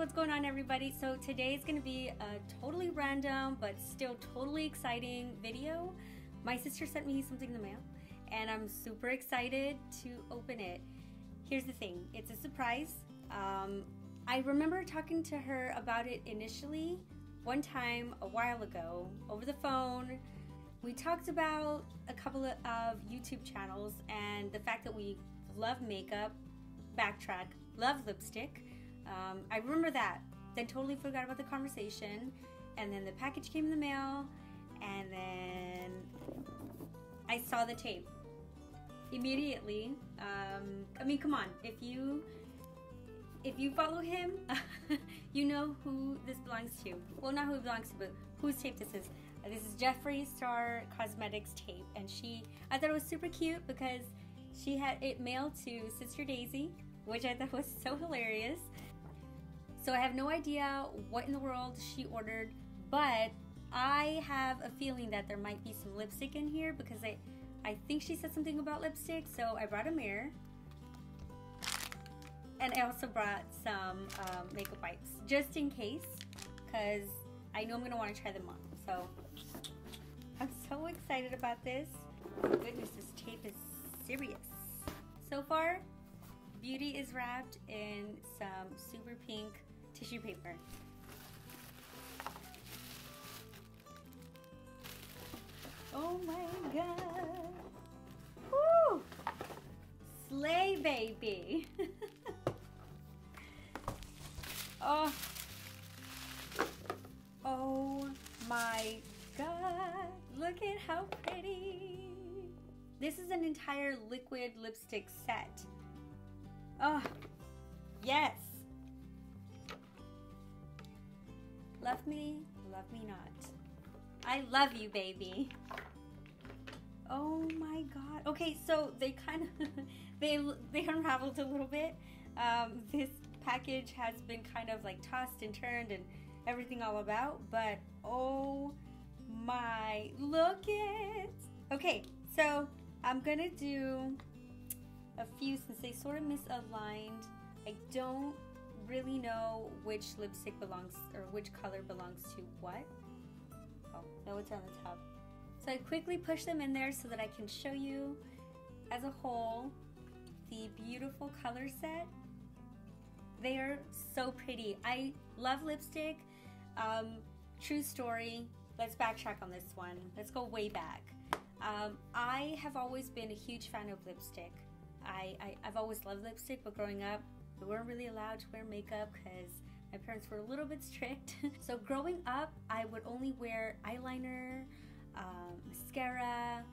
what's going on, everybody? So today is going to be a totally random but still totally exciting video. My sister sent me something in the mail and I'm super excited to open it. Here's the thing, it's a surprise. I remember talking to her about it initially one time a while ago over the phone. We talked about a couple of YouTube channels and the fact that we love makeup, backtrack, love lipstick. I remember that, then totally forgot about the conversation, and then the package came in the mail, and then I saw the tape immediately. I mean, come on, if you follow him, you know who this belongs to. Well, not who it belongs to, but whose tape this is. This is Jeffree Star Cosmetics tape, and I thought it was super cute because she had it mailed to Sister Daisy, which I thought was so hilarious. So I have no idea what in the world she ordered, but I have a feeling that there might be some lipstick in here because I think she said something about lipstick, so I brought a mirror. And I also brought some makeup wipes, just in case, because I know I'm going to want to try them on. So I'm so excited about this. Oh my goodness, this tape is serious. So far, Beauty is wrapped in some super pink tissue paper. Oh my god! Woo! Slay, baby! Oh! Oh my god! Look at how pretty! This is an entire liquid lipstick set. Oh, yes. Love me not. I love you, baby. Oh my god. Okay, so they kind of they unraveled a little bit. This package has been kind of like tossed and turned and everything all about, but oh my, look it. Okay, so I'm gonna do a few since they sort of misaligned. I don't really know which lipstick belongs or which color belongs to what. Oh, no, it's on the top. So I quickly push them in there so that I can show you as a whole the beautiful color set. They are so pretty. I love lipstick. True story. Let's backtrack on this one. Let's go way back. I have always been a huge fan of lipstick. I've always loved lipstick, but growing up, we weren't really allowed to wear makeup because my parents were a little bit strict. So growing up, I would only wear eyeliner, mascara,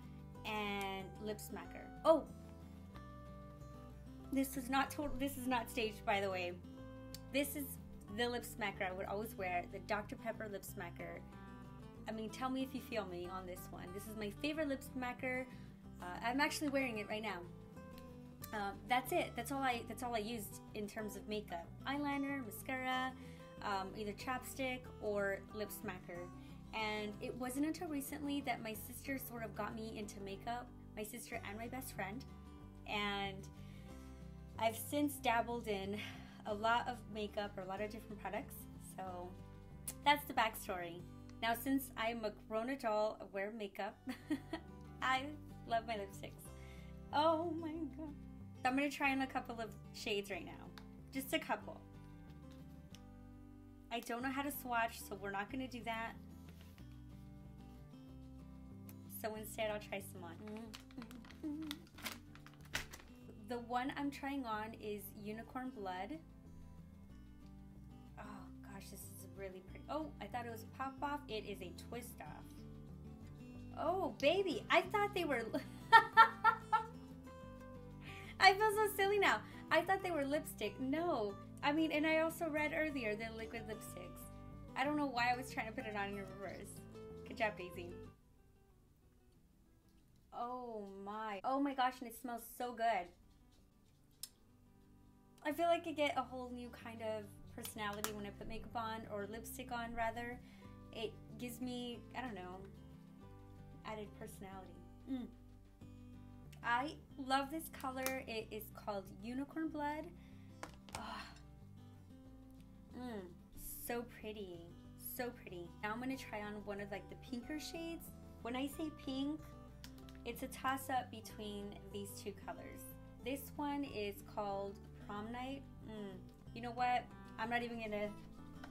and lip smacker. Oh, this is not staged, by the way. This is the lip smacker I would always wear, the Dr. Pepper lip smacker. I mean, tell me if you feel me on this one. This is my favorite lip smacker. I'm actually wearing it right now. That's it. That's all I used in terms of makeup. Eyeliner, mascara, either chapstick or lip smacker. And it wasn't until recently that my sister sort of got me into makeup. My sister and my best friend. And I've since dabbled in a lot of makeup or a lot of different products. So that's the backstory. Now, since I'm a grown adult, I wear makeup. I love my lipsticks. Oh my god. So I'm going to try on a couple of shades right now. Just a couple. I don't know how to swatch, so we're not going to do that. So instead, I'll try some on. The one I'm trying on is Unicorn Blood. Oh gosh, this is really pretty. Oh, I thought it was a pop-off. It is a twist-off. Oh, baby. I thought they were... I feel so silly now. I thought they were lipstick. No. I mean, and I also read earlier they're liquid lipsticks. I don't know why I was trying to put it on in reverse. Good job, Daisy. Oh my. Oh my gosh, and it smells so good. I feel like I get a whole new kind of personality when I put makeup on, or lipstick on rather. It gives me, I don't know, added personality. I love this color. It is called Unicorn Blood. Oh. so pretty. So pretty. Now I'm gonna try on one of like the pinker shades. When I say pink, it's a toss-up between these two colors. This one is called Prom Night. You know what? I'm not even gonna...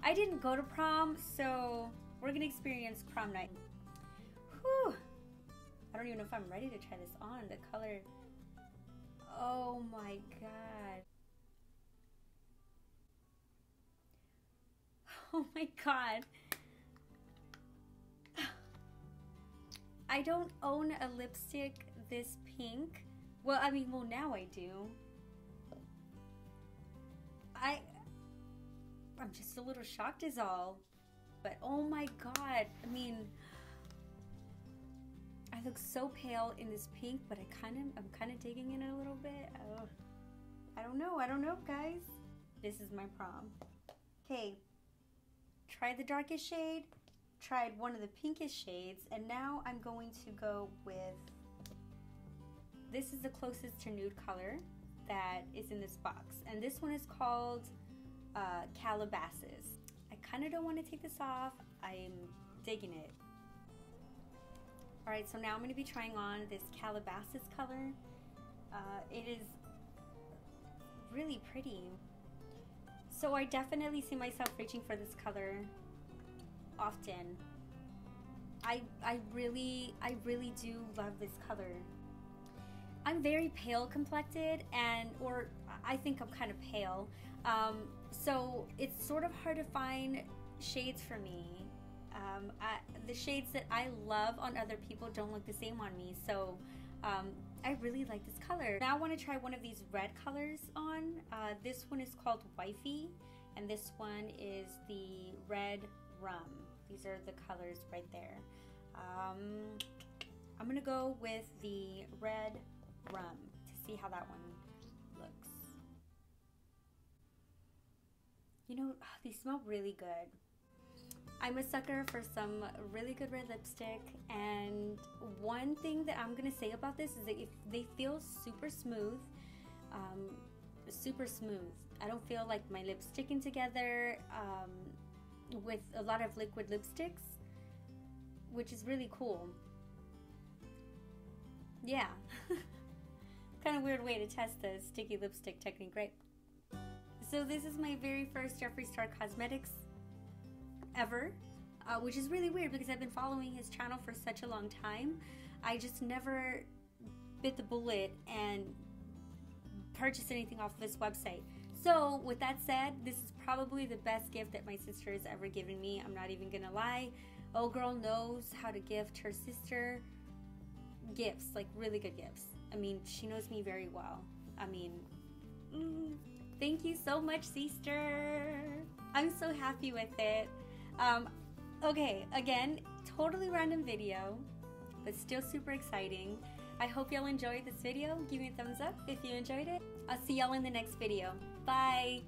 I didn't go to prom, so we're gonna experience prom night. Whew! I don't even know if I'm ready to try this on. The color... Oh my god. Oh my god. I don't own a lipstick this pink. Well, I mean, well, now I do. I'm just a little shocked is all. But oh my god. I mean, I look so pale in this pink, but I'm kind of digging in it a little bit. Oh, I don't know, guys. This is my prom. Okay, tried the darkest shade, tried one of the pinkest shades, and now I'm going to go with, this is the closest to nude color that is in this box. And this one is called Calabasas. I kind of don't want to take this off. I'm digging it. Alright, so now I'm going to be trying on this Calabasas color. It is really pretty. So I definitely see myself reaching for this color often. I really do love this color. I'm very pale complected, or I think I'm kind of pale. So it's sort of hard to find shades for me. The shades that I love on other people don't look the same on me, so I really like this color. Now I want to try one of these red colors on. This one is called Wifey, and this one is the Red Rum. These are the colors right there. I'm gonna go with the Red Rum to see how that one looks. You know, these smell really good. I'm a sucker for some really good red lipstick, and one thing that I'm gonna say about this is that if they feel super smooth, super smooth. I don't feel like my lips sticking together with a lot of liquid lipsticks, which is really cool. Yeah. Kind of weird way to test the sticky lipstick technique, right? So this is my very first Jeffree Star Cosmetics ever, which is really weird because I've been following his channel for such a long time. I just never bit the bullet and purchased anything off of his website. So with that said, this is probably the best gift that my sister has ever given me. I'm not even gonna lie. Old girl knows how to gift her sister gifts, like really good gifts. I mean, she knows me very well. I mean, thank you so much, sister. I'm so happy with it. Okay, again, totally random video, but still super exciting. I hope y'all enjoyed this video. Give me a thumbs up if you enjoyed it. I'll see y'all in the next video. Bye.